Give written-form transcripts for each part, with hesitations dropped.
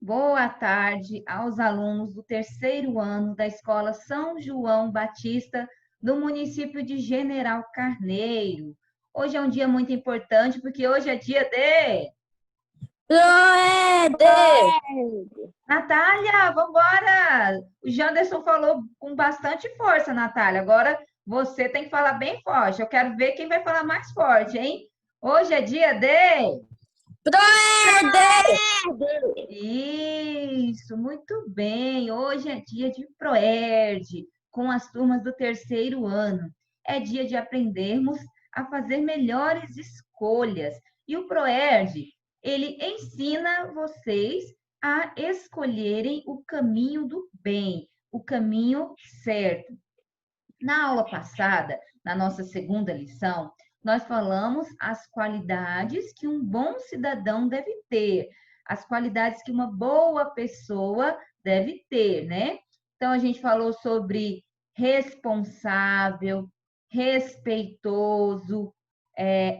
Boa tarde aos alunos do terceiro ano da Escola São João Batista, do município de General Carneiro. Hoje é um dia muito importante, porque hoje é dia de... Proed! Natália, vamos embora! O Janderson falou com bastante força, Natália. Agora você tem que falar bem forte. Eu quero ver quem vai falar mais forte, hein? Hoje é dia de... Proed! Isso, muito bem. Hoje é dia de Proerd, com as turmas do terceiro ano. É dia de aprendermos a fazer melhores escolhas. E o Proerd, ele ensina vocês a escolherem o caminho do bem, o caminho certo. Na aula passada, na nossa segunda lição, nós falamos as qualidades que um bom cidadão deve ter, as qualidades que uma boa pessoa deve ter, né? Então, a gente falou sobre responsável, respeitoso,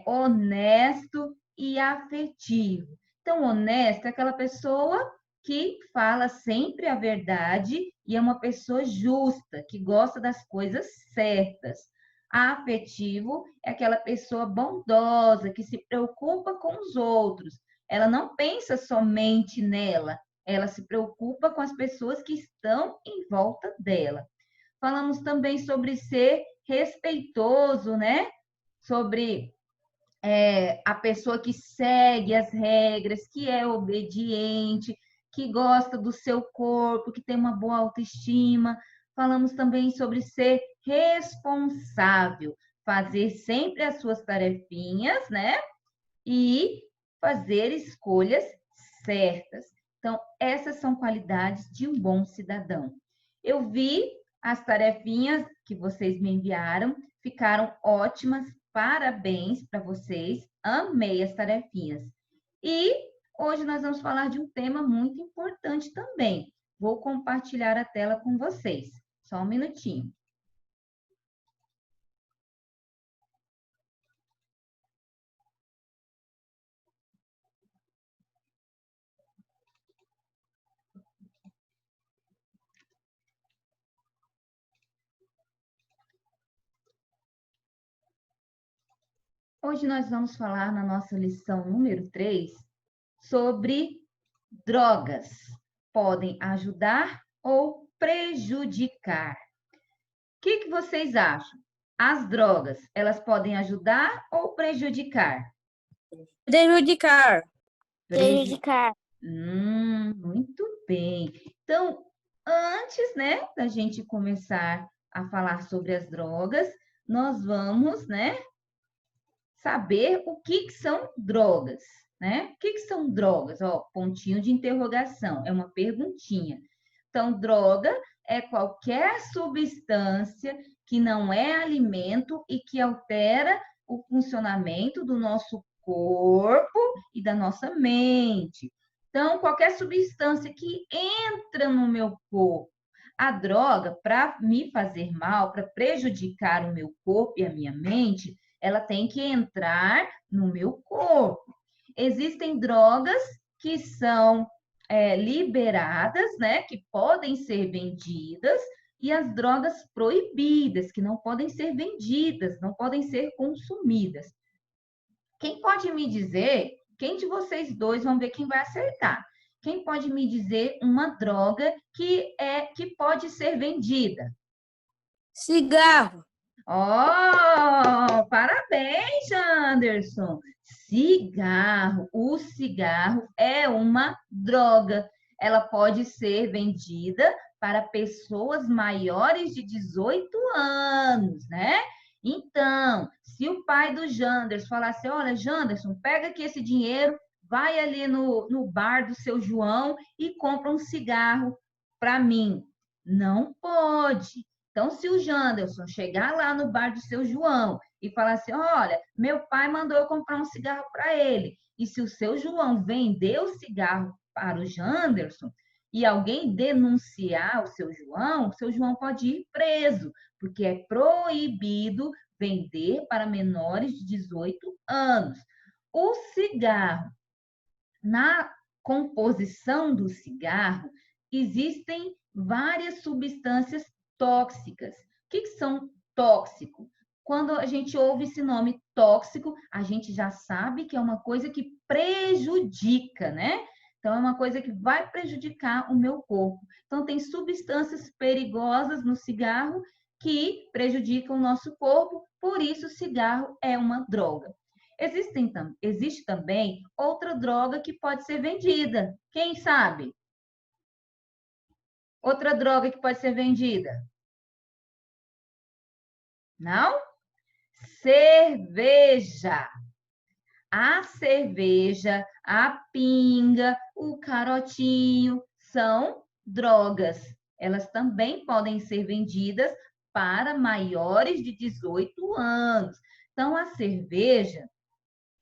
honesto e afetivo. Então, honesto é aquela pessoa que fala sempre a verdade e é uma pessoa justa, que gosta das coisas certas. Afetivo é aquela pessoa bondosa, que se preocupa com os outros. Ela não pensa somente nela, ela se preocupa com as pessoas que estão em volta dela. Falamos também sobre ser respeitoso, né? Sobre a pessoa que segue as regras, que é obediente, que gosta do seu corpo, que tem uma boa autoestima. Falamos também sobre ser responsável, fazer sempre as suas tarefinhas, né? E fazer escolhas certas. Então, essas são qualidades de um bom cidadão. Eu vi as tarefinhas que vocês me enviaram, ficaram ótimas, parabéns para vocês, amei as tarefinhas. E hoje nós vamos falar de um tema muito importante também. Vou compartilhar a tela com vocês. Só um minutinho. Hoje nós vamos falar na nossa lição número 3 sobre drogas. Podem ajudar ou prejudicar. O que vocês acham? As drogas, elas podem ajudar ou prejudicar? Prejudicar. Prejudicar. Muito bem. Então, antes, né, da gente começar a falar sobre as drogas, nós vamos, né, saber o que são drogas, né? O que são drogas? Ó, pontinho de interrogação, é uma perguntinha. Então, droga é qualquer substância que não é alimento e que altera o funcionamento do nosso corpo e da nossa mente. Então, qualquer substância que entra no meu corpo, a droga, para me fazer mal, para prejudicar o meu corpo e a minha mente, ela tem que entrar no meu corpo. Existem drogas que são liberadas, né, que podem ser vendidas, e as drogas proibidas, que não podem ser vendidas, não podem ser consumidas. Quem pode me dizer, quem de vocês dois, vamos ver quem vai acertar. Quem pode me dizer uma droga que pode ser vendida? Cigarro. Oh, parabéns, Anderson. Cigarro. O cigarro é uma droga. Ela pode ser vendida para pessoas maiores de 18 anos, né? Então, se o pai do Janderson falasse, olha, Janderson, pega aqui esse dinheiro, vai ali no bar do seu João e compra um cigarro para mim. Não pode. Então, se o Janderson chegar lá no bar do seu João e falar assim, olha, meu pai mandou eu comprar um cigarro para ele, e se o seu João vender o cigarro para o Janderson e alguém denunciar o seu João pode ir preso, porque é proibido vender para menores de 18 anos. O cigarro, na composição do cigarro, existem várias substâncias tóxicas. O que são tóxicos? Quando a gente ouve esse nome tóxico, a gente já sabe que é uma coisa que prejudica, né? Então, é uma coisa que vai prejudicar o meu corpo. Então, tem substâncias perigosas no cigarro que prejudicam o nosso corpo, por isso o cigarro é uma droga. Existe também outra droga que pode ser vendida. Quem sabe? Outra droga que pode ser vendida? Não? Cerveja. A cerveja, a pinga, o carotinho são drogas. Elas também podem ser vendidas para maiores de 18 anos. Então, a cerveja,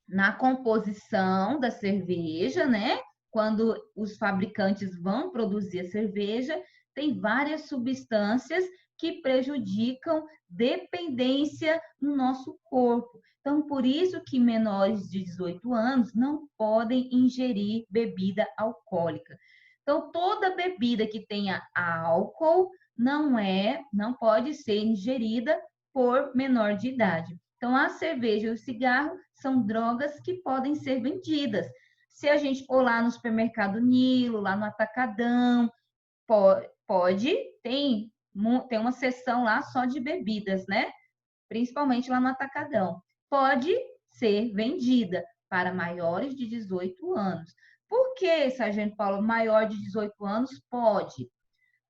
na composição da cerveja, né? Quando os fabricantes vão produzir a cerveja, tem várias substâncias que prejudicam dependência no nosso corpo. Então, por isso que menores de 18 anos não podem ingerir bebida alcoólica. Então, toda bebida que tenha álcool não pode ser ingerida por menor de idade. Então, a cerveja e o cigarro são drogas que podem ser vendidas. Se a gente for lá no supermercado Nilo, lá no Atacadão, tem uma seção lá só de bebidas, né? Principalmente lá no Atacadão. Pode ser vendida para maiores de 18 anos. Por que, Sargento Paulo, maior de 18 anos pode?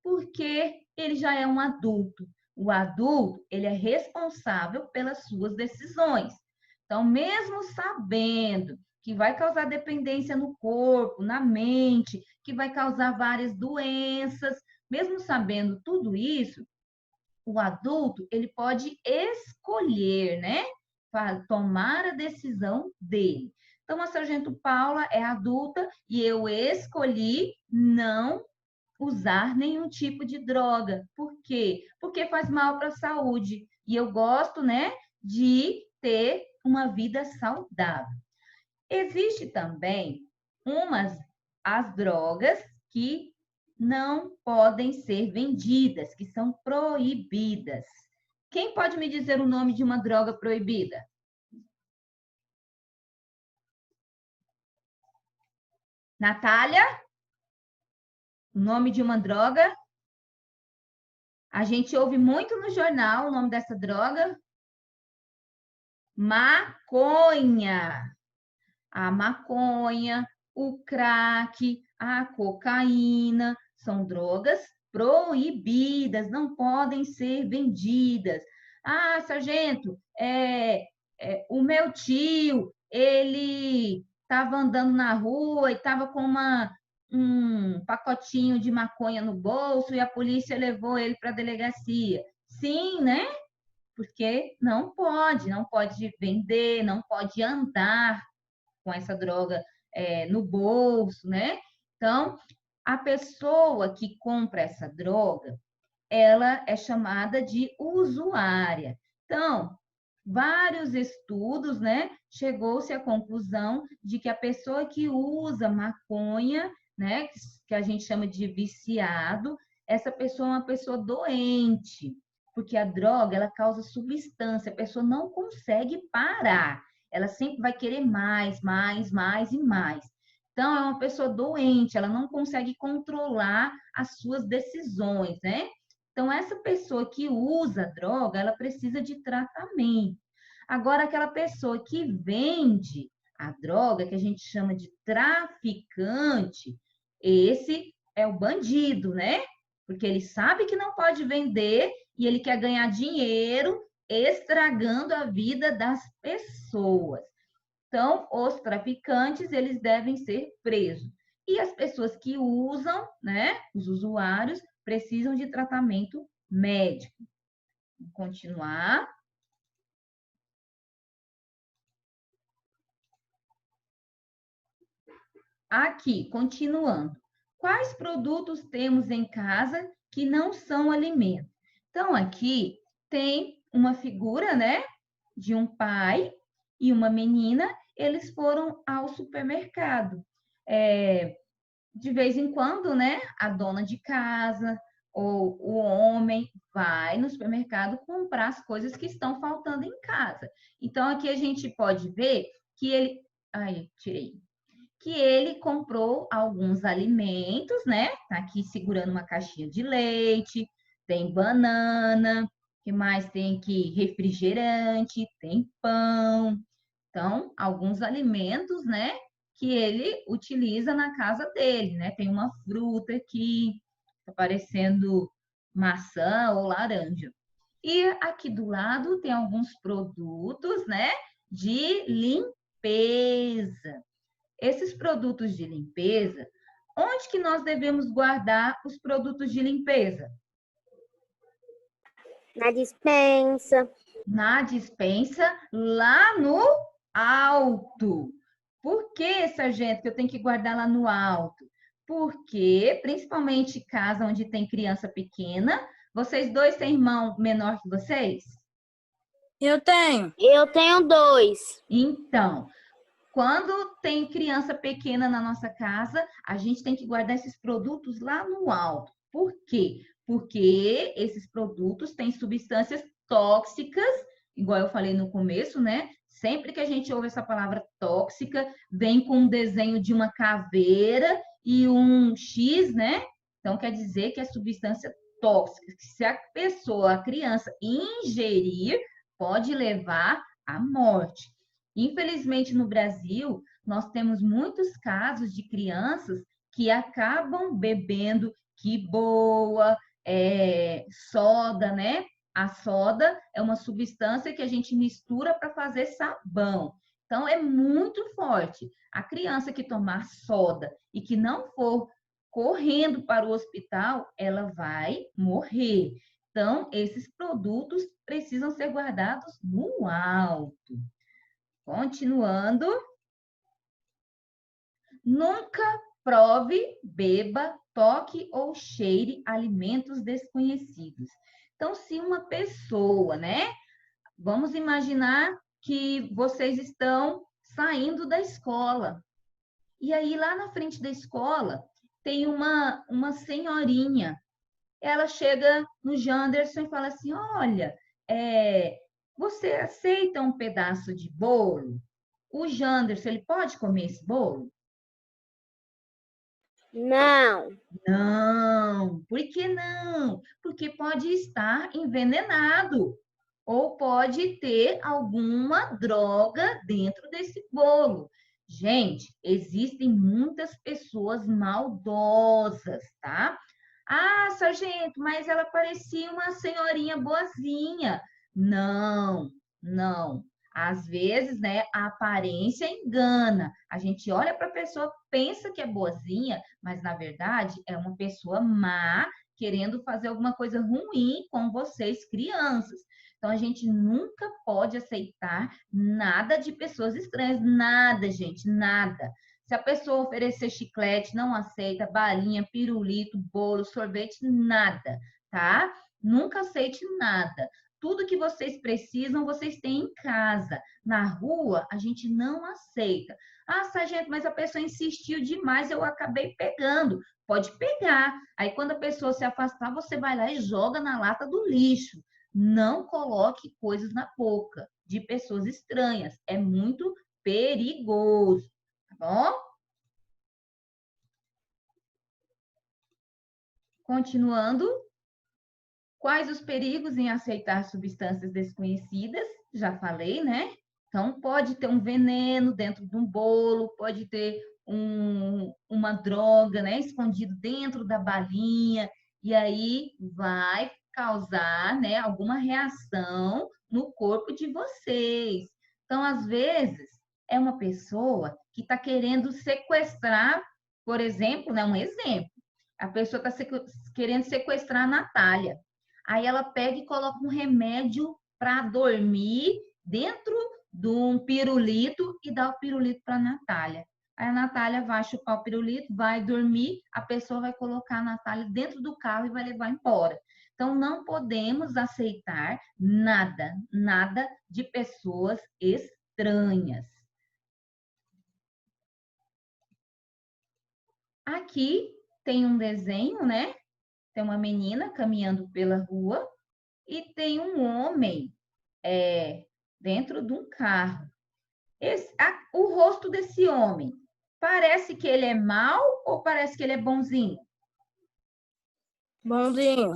Porque ele já é um adulto. O adulto, ele é responsável pelas suas decisões. Então, mesmo sabendo que vai causar dependência no corpo, na mente, que vai causar várias doenças, mesmo sabendo tudo isso, o adulto, ele pode escolher, né? Tomar a decisão dele. Então, a Sargento Paula é adulta e eu escolhi não usar nenhum tipo de droga. Por quê? Porque faz mal para a saúde. E eu gosto, né, de ter uma vida saudável. Existe também as drogas que não podem ser vendidas, que são proibidas. Quem pode me dizer o nome de uma droga proibida? Natália? O nome de uma droga? A gente ouve muito no jornal o nome dessa droga. Maconha. A maconha, o crack, a cocaína são drogas proibidas, não podem ser vendidas. Ah, sargento, o meu tio, ele estava andando na rua e estava com um pacotinho de maconha no bolso e a polícia levou ele para a delegacia. Sim, né? Porque não pode vender, não pode andar com essa droga no bolso, né? Então, a pessoa que compra essa droga, ela é chamada de usuária. Então, vários estudos, né, chegou-se à conclusão de que a pessoa que usa maconha, né, que a gente chama de viciado, essa pessoa é uma pessoa doente, porque a droga, ela causa substância, a pessoa não consegue parar, ela sempre vai querer mais, mais, mais e mais. Então, é uma pessoa doente, ela não consegue controlar as suas decisões, né? Então, essa pessoa que usa droga, ela precisa de tratamento. Agora, aquela pessoa que vende a droga, que a gente chama de traficante, esse é o bandido, né? Porque ele sabe que não pode vender e ele quer ganhar dinheiro estragando a vida das pessoas. Então, os traficantes, eles devem ser presos. E as pessoas que usam, né, os usuários, precisam de tratamento médico. Vou continuar. Aqui, continuando. Quais produtos temos em casa que não são alimento? Então, aqui tem uma figura, né, de um pai e uma menina, eles foram ao supermercado. de vez em quando, né, a dona de casa ou o homem vai no supermercado comprar as coisas que estão faltando em casa. Então, aqui a gente pode ver que ele. Ai, tirei. Que ele comprou alguns alimentos, né? Tá aqui segurando uma caixinha de leite, tem banana, que mais tem aqui? Refrigerante, tem pão. Então, alguns alimentos, né, que ele utiliza na casa dele, né? Tem uma fruta aqui, tá parecendo maçã ou laranja. E aqui do lado tem alguns produtos, né, de limpeza. Esses produtos de limpeza, onde que nós devemos guardar os produtos de limpeza? Na despensa. Na despensa, lá no alto. Por que, sargento, que eu tenho que guardar lá no alto? Porque, principalmente casa onde tem criança pequena, vocês dois têm irmão menor que vocês? Eu tenho. Eu tenho 2. Então, quando tem criança pequena na nossa casa, a gente tem que guardar esses produtos lá no alto. Por quê? Porque esses produtos têm substâncias tóxicas, igual eu falei no começo, né? Sempre que a gente ouve essa palavra tóxica, vem com um desenho de uma caveira e um X, né? Então quer dizer que é substância tóxica, que se a pessoa, a criança ingerir, pode levar à morte. Infelizmente, no Brasil, nós temos muitos casos de crianças que acabam bebendo que boa, soda, né? A soda é uma substância que a gente mistura para fazer sabão. Então, é muito forte. A criança que tomar soda e que não for correndo para o hospital, ela vai morrer. Então, esses produtos precisam ser guardados no alto. Continuando, nunca prove, beba, toque ou cheire alimentos desconhecidos. Então, se uma pessoa, né? Vamos imaginar que vocês estão saindo da escola. E aí, lá na frente da escola, tem uma senhorinha. Ela chega no Janderson e fala assim: Olha, você aceita um pedaço de bolo? O Janderson, ele pode comer esse bolo? Não. Não. Por que não? Porque pode estar envenenado ou pode ter alguma droga dentro desse bolo. Gente, existem muitas pessoas maldosas, tá? Ah, sargento, mas ela parecia uma senhorinha boazinha. Não, não. Às vezes, né, a aparência engana. A gente olha para a pessoa, pensa que é boazinha, mas na verdade é uma pessoa má, querendo fazer alguma coisa ruim com vocês, crianças. Então a gente nunca pode aceitar nada de pessoas estranhas, nada, gente, nada. Se a pessoa oferecer chiclete, não aceita, balinha, pirulito, bolo, sorvete, nada, tá? Nunca aceite nada. Tudo que vocês precisam, vocês têm em casa. Na rua, a gente não aceita. Ah, sargento, mas a pessoa insistiu demais, eu acabei pegando. Pode pegar. Aí, quando a pessoa se afastar, você vai lá e joga na lata do lixo. Não coloque coisas na boca de pessoas estranhas. É muito perigoso, tá bom? Continuando, quais os perigos em aceitar substâncias desconhecidas? Já falei, né? Então, pode ter um veneno dentro de um bolo, pode ter uma droga, né, escondido dentro da balinha, e aí vai causar, né, alguma reação no corpo de vocês. Então, às vezes, é uma pessoa que está querendo sequestrar, por exemplo, né, um exemplo, a pessoa está querendo sequestrar a Natália. Aí ela pega e coloca um remédio para dormir dentro de um pirulito e dá o pirulito para a Natália. Aí a Natália vai chupar o pirulito, vai dormir, a pessoa vai colocar a Natália dentro do carro e vai levar embora. Então, não podemos aceitar nada, nada de pessoas estranhas. Aqui tem um desenho, né? Tem uma menina caminhando pela rua e tem um homem dentro de um carro. O rosto desse homem, parece que ele é mau ou parece que ele é bonzinho? Bonzinho.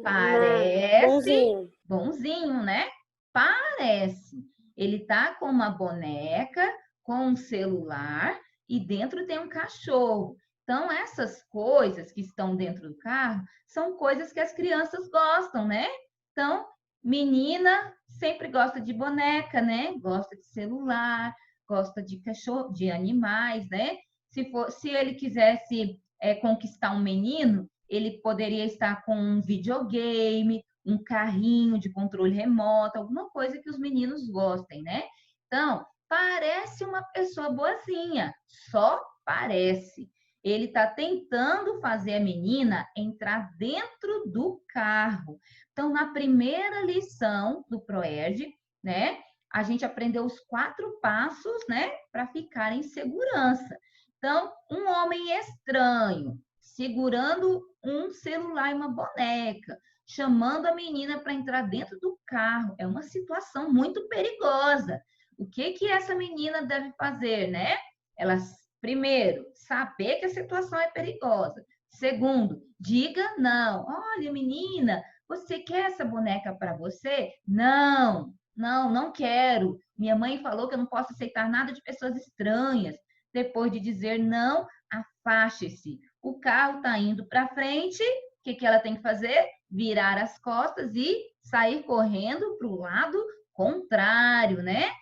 Parece Bonzinho. bonzinho, né? Parece. Ele tá com uma boneca, com um celular e dentro tem um cachorro. Então, essas coisas que estão dentro do carro são coisas que as crianças gostam, né? Então, menina sempre gosta de boneca, né? Gosta de celular, gosta de cachorro, de animais, né? Se ele quisesse conquistar um menino, ele poderia estar com um videogame, um carrinho de controle remoto, alguma coisa que os meninos gostem, né? Então, parece uma pessoa boazinha, só parece. Ele está tentando fazer a menina entrar dentro do carro. Então, na primeira lição do ProErd, né, a gente aprendeu os 4 passos, né, para ficar em segurança. Então, um homem estranho segurando um celular e uma boneca, chamando a menina para entrar dentro do carro. É uma situação muito perigosa. O que que essa menina deve fazer, né? Ela, primeiro, saber que a situação é perigosa. Segundo, diga não. Olha, menina, você quer essa boneca para você? Não, não quero. Minha mãe falou que eu não posso aceitar nada de pessoas estranhas. Depois de dizer não, afaste-se. O carro está indo para frente, o que ela tem que fazer? Virar as costas e sair correndo para o lado contrário, né?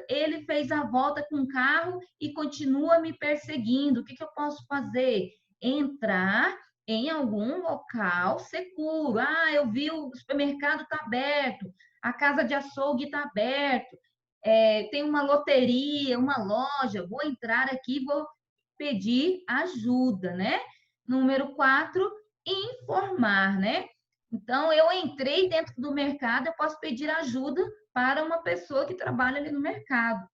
Ele fez a volta com o carro e continua me perseguindo. O que eu posso fazer? Entrar em algum local seguro. Eu vi o supermercado está aberto, a casa de açougue está aberto, tem uma loteria, uma loja. Vou entrar aqui, vou pedir ajuda, né? Número 4, informar, né? Então, eu entrei dentro do mercado, eu posso pedir ajuda para uma pessoa que trabalha ali no mercado.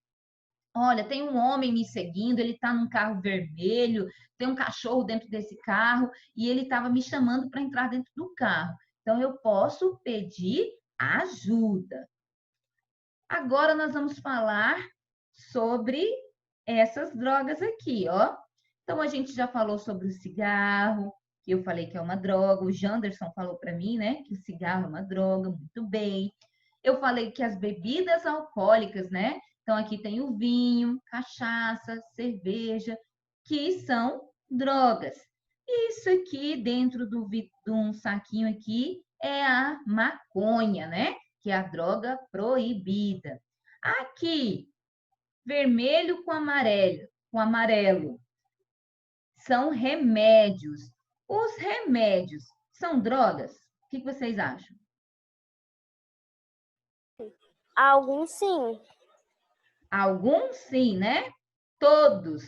Olha, tem um homem me seguindo, ele está num carro vermelho, tem um cachorro dentro desse carro e ele estava me chamando para entrar dentro do carro. Então, eu posso pedir ajuda. Agora, nós vamos falar sobre essas drogas aqui, ó. Então, a gente já falou sobre o cigarro, que eu falei que é uma droga. O Janderson falou para mim, né, que o cigarro é uma droga, muito bem. Eu falei que as bebidas alcoólicas, né? Então, aqui tem o vinho, cachaça, cerveja, que são drogas. Isso aqui, dentro de um saquinho aqui, é a maconha, né? Que é a droga proibida. Aqui, vermelho com amarelo, são remédios. Os remédios são drogas? O que vocês acham? Alguns sim. Alguns sim, né? Todos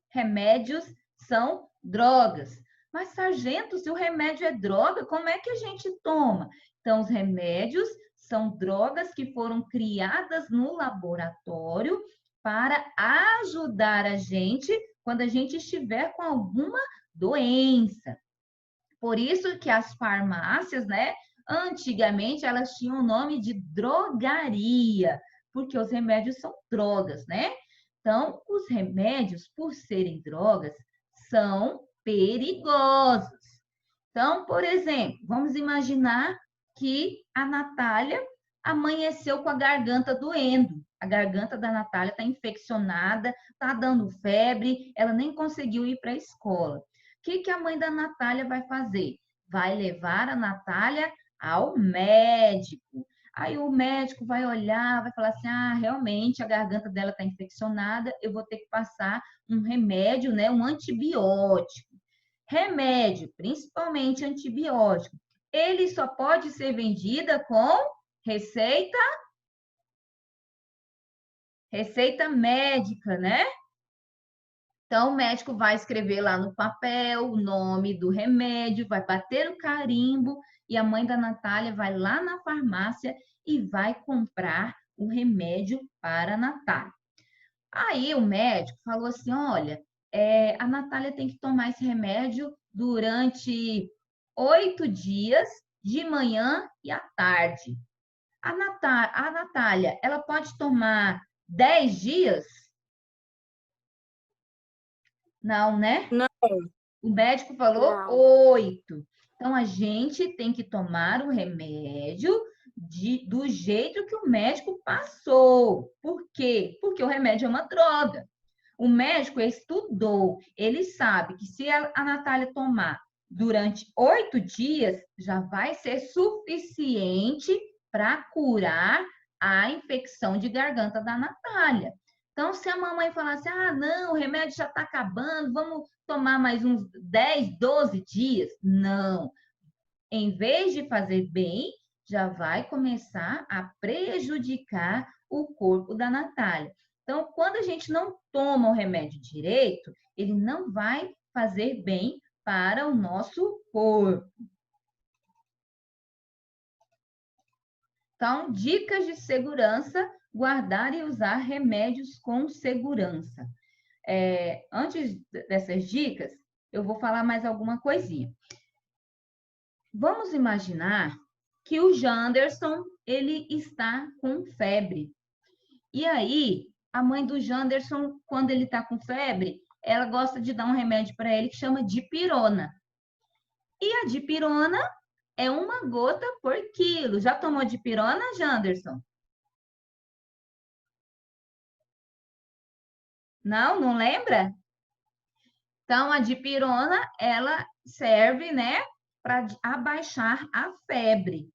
remédios são drogas. Mas, sargento, se o remédio é droga, como é que a gente toma? Então, os remédios são drogas que foram criadas no laboratório para ajudar a gente quando a gente estiver com alguma doença. Por isso que as farmácias, né, antigamente elas tinham o nome de drogaria, porque os remédios são drogas, né? Então, os remédios, por serem drogas, são perigosos. Então, por exemplo, vamos imaginar que a Natália amanheceu com a garganta doendo. A garganta da Natália está infeccionada, está dando febre, ela nem conseguiu ir para a escola. O que a mãe da Natália vai fazer? Vai levar a Natália ao médico. Aí o médico vai olhar, vai falar assim: realmente a garganta dela está infeccionada, eu vou ter que passar um remédio, né? Um antibiótico. Remédio, principalmente antibiótico, ele só pode ser vendida com receita médica, né? Então, o médico vai escrever lá no papel o nome do remédio, vai bater o carimbo e a mãe da Natália vai lá na farmácia e vai comprar o remédio para a Natália. Aí o médico falou assim: olha, a Natália tem que tomar esse remédio durante 8 dias, de manhã e à tarde. A Natália, ela pode tomar 10 dias? Não, né? Não. O médico falou Não. 8. Então, a gente tem que tomar o remédio do jeito que o médico passou. Por quê? Porque o remédio é uma droga. O médico estudou, ele sabe que se a Natália tomar durante 8 dias, já vai ser suficiente para curar a infecção de garganta da Natália. Então, se a mamãe falar assim, não, o remédio já está acabando, vamos tomar mais uns 10, 12 dias. Não. Em vez de fazer bem, já vai começar a prejudicar o corpo da Natália. Então, quando a gente não toma o remédio direito, ele não vai fazer bem para o nosso corpo. Então, dicas de segurança, guardar e usar remédios com segurança. Antes dessas dicas, eu vou falar mais alguma coisinha. Vamos imaginar que o Janderson, ele está com febre. E aí, a mãe do Janderson, quando ele está com febre, ela gosta de dar um remédio para ele que chama dipirona. E a dipirona é 1 gota por quilo. Já tomou dipirona, Janderson? Não? Não lembra? Então, a dipirona, ela serve, né, para abaixar a febre.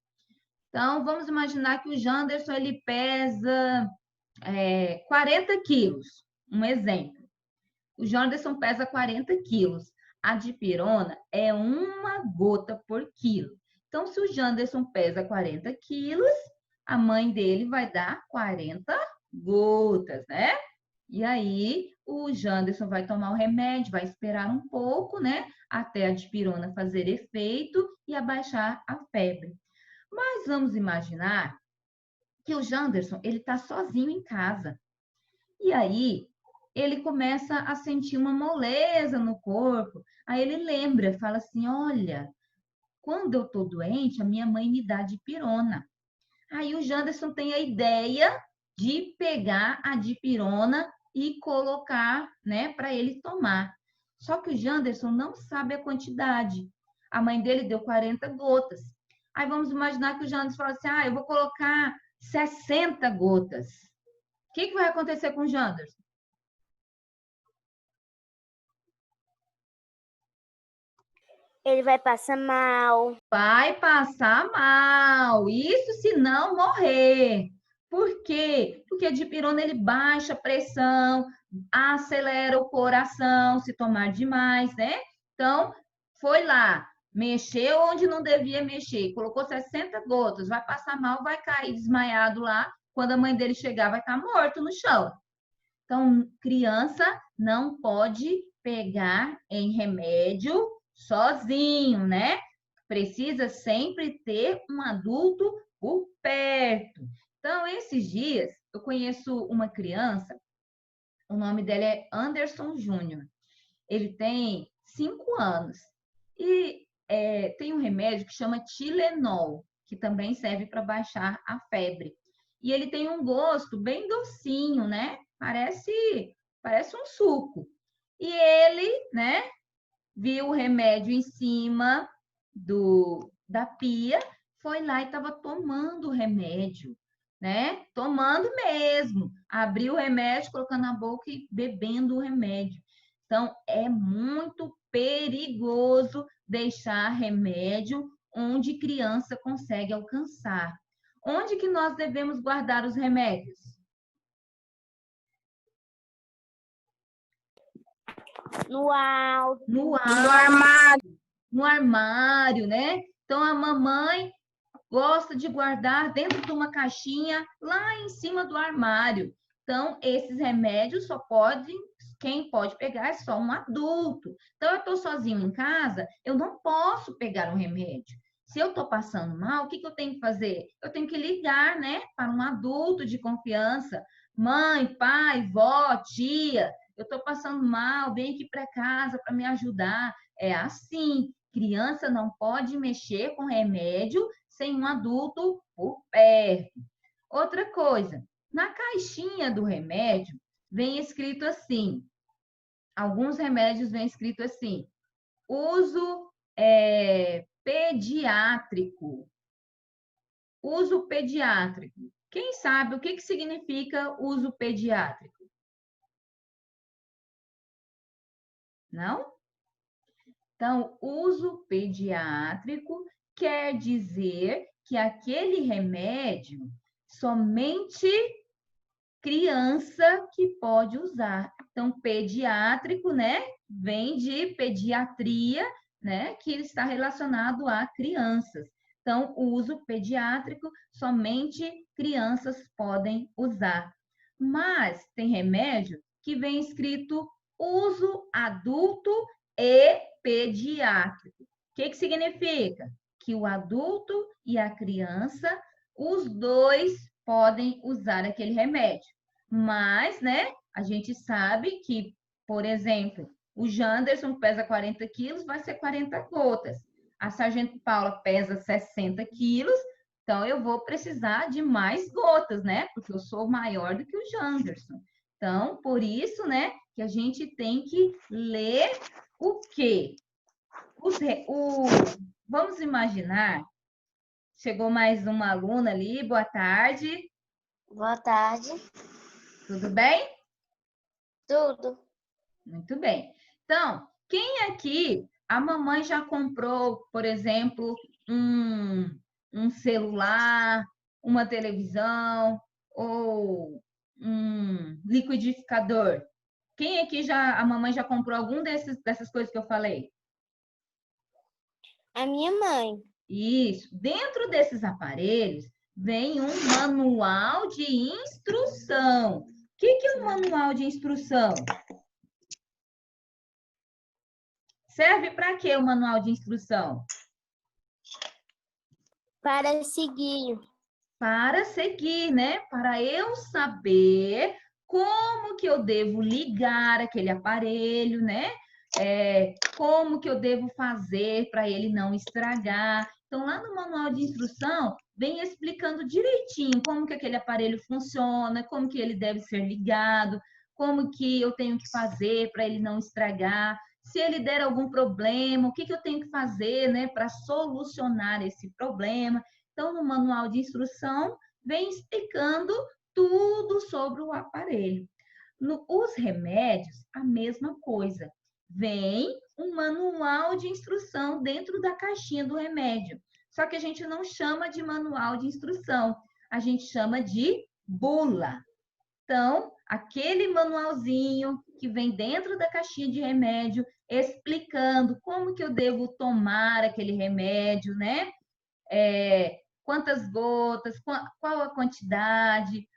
Então, vamos imaginar que o Janderson, ele pesa 40 quilos. Um exemplo. O Janderson pesa 40 quilos. A dipirona é 1 gota por quilo. Então, se o Janderson pesa 40 quilos, a mãe dele vai dar 40 gotas, né? E aí, o Janderson vai tomar o remédio, vai esperar um pouco, né? Até a dipirona fazer efeito e abaixar a febre. Mas vamos imaginar que o Janderson, ele está sozinho em casa. E aí, ele começa a sentir uma moleza no corpo. Aí ele lembra, fala assim, olha, quando eu estou doente, a minha mãe me dá dipirona. Aí o Janderson tem a ideia de pegar a dipirona e colocar, né, para ele tomar. Só que o Janderson não sabe a quantidade. A mãe dele deu 40 gotas. Aí vamos imaginar que o Janderson fala assim, eu vou colocar 60 gotas. O que vai acontecer com o Janderson? Ele vai passar mal. Vai passar mal. Isso se não morrer. Por quê? Porque a dipirona ele baixa a pressão, acelera o coração se tomar demais, né? Então, foi lá, mexeu onde não devia mexer, colocou 60 gotas, vai passar mal, vai cair desmaiado lá. Quando a mãe dele chegar, vai estar morto no chão. Então, criança não pode pegar em remédio sozinho, né? Precisa sempre ter um adulto por perto. Então, esses dias, eu conheço uma criança, o nome dela é Anderson Júnior. Ele tem 5 anos e tem um remédio que chama Tilenol, que também serve para baixar a febre. E ele tem um gosto bem docinho, né? Parece um suco. E ele, né, viu o remédio em cima da pia, foi lá e estava tomando o remédio, né? Tomando mesmo. Abriu o remédio, colocando na boca e bebendo o remédio. Então, é muito perigoso deixar remédio onde criança consegue alcançar. Onde que nós devemos guardar os remédios? No alto. No armário. No armário, né? Então, a mamãe gosta de guardar dentro de uma caixinha lá em cima do armário. Então, esses remédios quem pode pegar é só um adulto. Então, eu estou sozinho em casa, eu não posso pegar um remédio. Se eu estou passando mal, o que eu tenho que fazer? Eu tenho que ligar, né, para um adulto de confiança. Mãe, pai, vó, tia. eu estou passando mal, vem aqui para casa para me ajudar. É assim, criança não pode mexer com remédio sem um adulto por perto. Outra coisa, na caixinha do remédio vem escrito assim, alguns remédios vem escrito assim, uso pediátrico. Uso pediátrico. Quem sabe o que significa uso pediátrico? Não? Então, uso pediátrico quer dizer que aquele remédio somente criança que pode usar. Então, pediátrico, né, vem de pediatria, né, que está relacionado a crianças. Então, o uso pediátrico, somente crianças podem usar. Mas tem remédio que vem escrito uso adulto e pediátrico. O que significa? Que o adulto e a criança, os dois podem usar aquele remédio. Mas, né, a gente sabe que, por exemplo, o Janderson pesa 40 quilos, vai ser 40 gotas. A Sargento Paula pesa 60 quilos, então eu vou precisar de mais gotas, né? Porque eu sou maior do que o Janderson. Então, por isso, né, que a gente tem que ler o quê? Vamos imaginar, chegou mais uma aluna ali, boa tarde. Boa tarde. Tudo bem? Tudo. Muito bem. Então, quem aqui, a mamãe já comprou, por exemplo, um celular, uma televisão ou um liquidificador? Quem aqui a mamãe já comprou algum dessas coisas que eu falei? A minha mãe. Isso. Dentro desses aparelhos vem um manual de instrução. O que é um manual de instrução? Serve para quê o manual de instrução? Para seguir. Para seguir, né? Para eu saber como que eu devo ligar aquele aparelho, né? Como que eu devo fazer para ele não estragar. Então, lá no manual de instrução, vem explicando direitinho como que aquele aparelho funciona, como que ele deve ser ligado, como que eu tenho que fazer para ele não estragar. Se ele der algum problema, o que eu tenho que fazer, né, para solucionar esse problema. Então, no manual de instrução, vem explicando tudo sobre o aparelho. Os remédios, a mesma coisa. Vem um manual de instrução dentro da caixinha do remédio. Só que a gente não chama de manual de instrução, a gente chama de bula. Então, aquele manualzinho que vem dentro da caixinha de remédio, explicando como que eu devo tomar aquele remédio, né? Quantas gotas, qual a quantidade,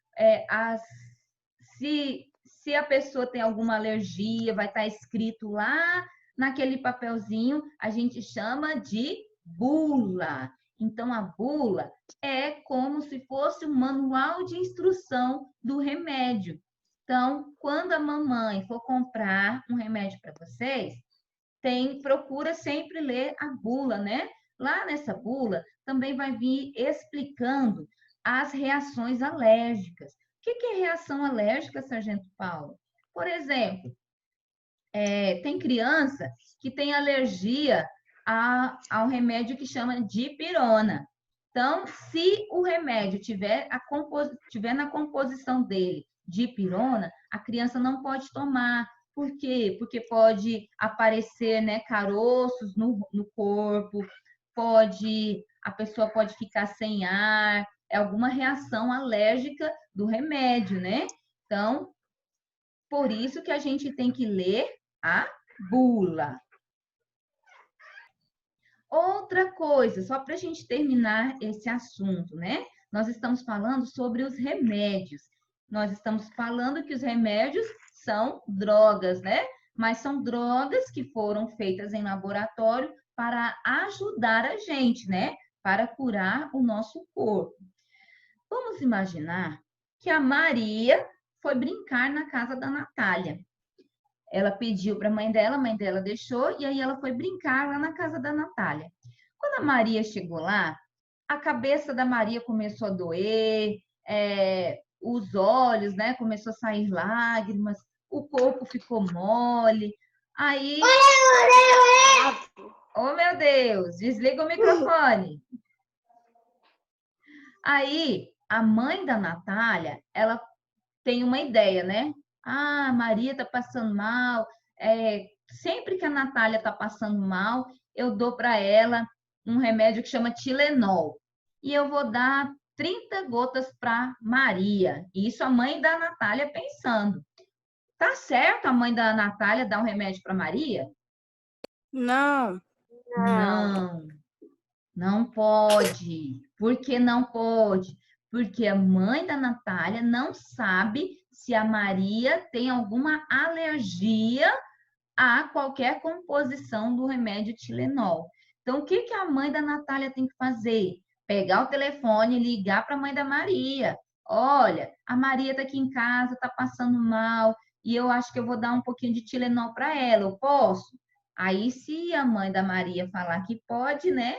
se a pessoa tem alguma alergia, vai estar escrito lá naquele papelzinho, a gente chama de bula. Então, a bula é como se fosse um manual de instrução do remédio. Então, quando a mamãe for comprar um remédio para vocês, procura sempre ler a bula, né? Lá nessa bula também vai vir explicando as reações alérgicas. O que é reação alérgica, Sargento Paulo? Por exemplo, tem criança que tem alergia ao remédio que chama dipirona. Então, se o remédio tiver na composição dele dipirona, a criança não pode tomar. Por quê? Porque pode aparecer, né, caroços no corpo, a pessoa pode ficar sem ar, é alguma reação alérgica do remédio, né? Então, por isso que a gente tem que ler a bula. Outra coisa, só para a gente terminar esse assunto, né? Nós estamos falando sobre os remédios. Nós estamos falando que os remédios são drogas, né? Mas são drogas que foram feitas em laboratório para ajudar a gente, né? Para curar o nosso corpo. Vamos imaginar que a Maria foi brincar na casa da Natália. Ela pediu para a mãe dela deixou, e aí ela foi brincar lá na casa da Natália. Quando a Maria chegou lá, a cabeça da Maria começou a doer, os olhos, né, começou a sair lágrimas, o corpo ficou mole. Aí, oh meu Deus, desliga o microfone. Aí, a mãe da Natália, ela tem uma ideia, né? Ah, a Maria tá passando mal. Sempre que a Natália tá passando mal, eu dou para ela um remédio que chama Tilenol. E eu vou dar 30 gotas para Maria. Isso a mãe da Natália pensando. Tá certo a mãe da Natália dar um remédio para Maria? Não. Não, não pode. Por que não pode? Porque a mãe da Natália não sabe se a Maria tem alguma alergia a qualquer composição do remédio Tilenol. Então, o que que a mãe da Natália tem que fazer? Pegar o telefone e ligar para a mãe da Maria. Olha, a Maria está aqui em casa, está passando mal, e eu acho que eu vou dar um pouquinho de Tilenol para ela, eu posso? Aí, se a mãe da Maria falar que pode, né?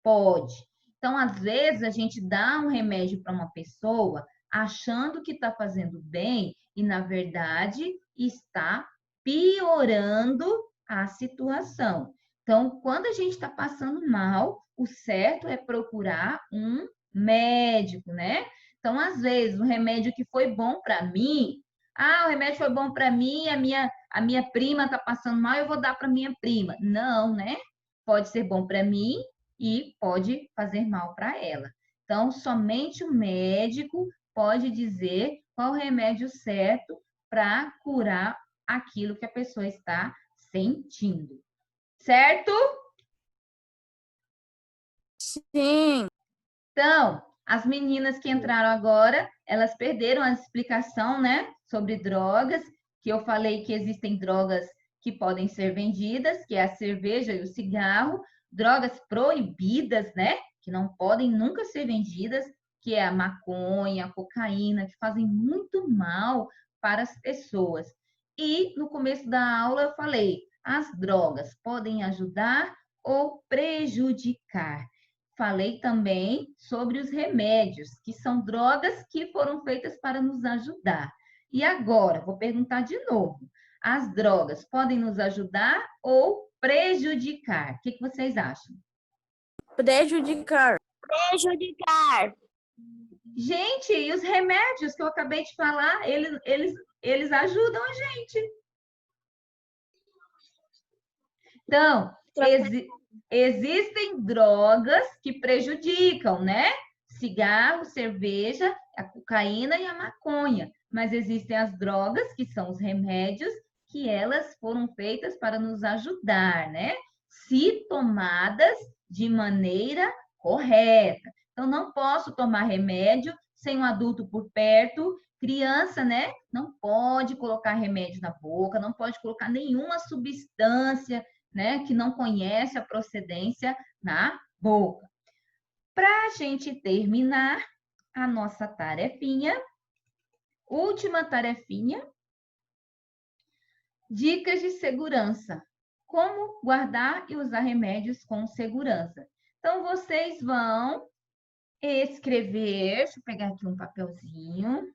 Pode. Então, às vezes, a gente dá um remédio para uma pessoa achando que está fazendo bem e, na verdade, está piorando a situação. Então, quando a gente está passando mal, o certo é procurar um médico, né? Então, às vezes, o remédio que foi bom para mim, o remédio foi bom para mim, a minha prima está passando mal, eu vou dar para minha prima. Não, né? Pode ser bom para mim e pode fazer mal para ela. Então, somente o médico pode dizer qual o remédio certo para curar aquilo que a pessoa está sentindo. Certo? Sim. Então, as meninas que entraram agora, elas perderam a explicação, né, sobre drogas, que eu falei que existem drogas que podem ser vendidas, que é a cerveja e o cigarro, drogas proibidas, né, que não podem nunca ser vendidas, que é a maconha, a cocaína, que fazem muito mal para as pessoas. E no começo da aula eu falei, as drogas podem ajudar ou prejudicar. Falei também sobre os remédios, que são drogas que foram feitas para nos ajudar. E agora, vou perguntar de novo: as drogas podem nos ajudar ou prejudicar? O que vocês acham? Prejudicar. Prejudicar. Gente, e os remédios que eu acabei de falar, eles ajudam a gente. Então, existem drogas que prejudicam, né? Cigarro, cerveja, a cocaína e a maconha. Mas existem as drogas, que são os remédios, que elas foram feitas para nos ajudar, né? Se tomadas de maneira correta. Então, não posso tomar remédio sem um adulto por perto. Criança, né? Não pode colocar remédio na boca, não pode colocar nenhuma substância, né, que não conhece a procedência na boca. Para a gente terminar a nossa tarefinha, última tarefinha, dicas de segurança. Como guardar e usar remédios com segurança. Então, vocês vão escrever, deixa eu pegar aqui um papelzinho,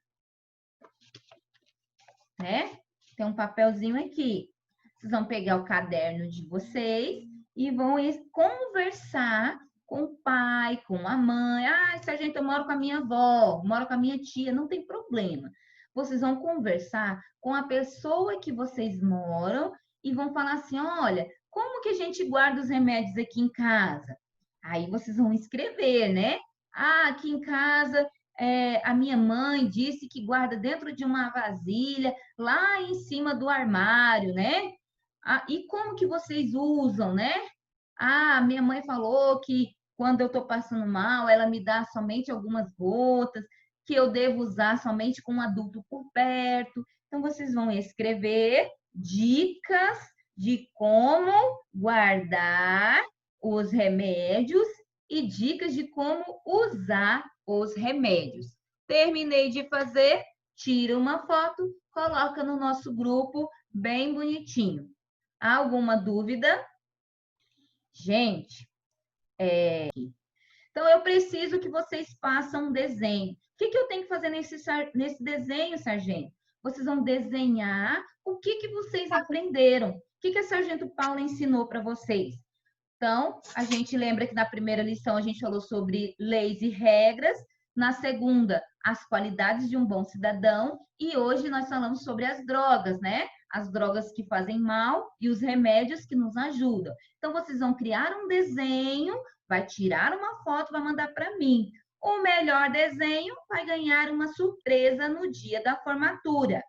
né? Tem um papelzinho aqui. Vocês vão pegar o caderno de vocês e vão conversar com o pai, com a mãe. Sargento, eu moro com a minha avó, moro com a minha tia, não tem problema. Vocês vão conversar com a pessoa que vocês moram e vão falar assim, olha, como que a gente guarda os remédios aqui em casa? Aí vocês vão escrever, né? Aqui em casa, a minha mãe disse que guarda dentro de uma vasilha, lá em cima do armário, né? E como que vocês usam, né? Minha mãe falou que quando eu estou passando mal, ela me dá somente algumas gotas, que eu devo usar somente com um adulto por perto. Então, vocês vão escrever dicas de como guardar os remédios e dicas de como usar os remédios. Terminei de fazer, tira uma foto, coloca no nosso grupo bem bonitinho. Há alguma dúvida? Gente, então eu preciso que vocês façam um desenho. O que eu tenho que fazer nesse desenho, sargento? Vocês vão desenhar o que vocês aprenderam. O que a sargento Paula ensinou para vocês? Então, a gente lembra que na primeira lição a gente falou sobre leis e regras, na segunda, as qualidades de um bom cidadão, e hoje nós falamos sobre as drogas, né? As drogas que fazem mal e os remédios que nos ajudam. Então, vocês vão criar um desenho, vai tirar uma foto, vai mandar para mim. O melhor desenho vai ganhar uma surpresa no dia da formatura.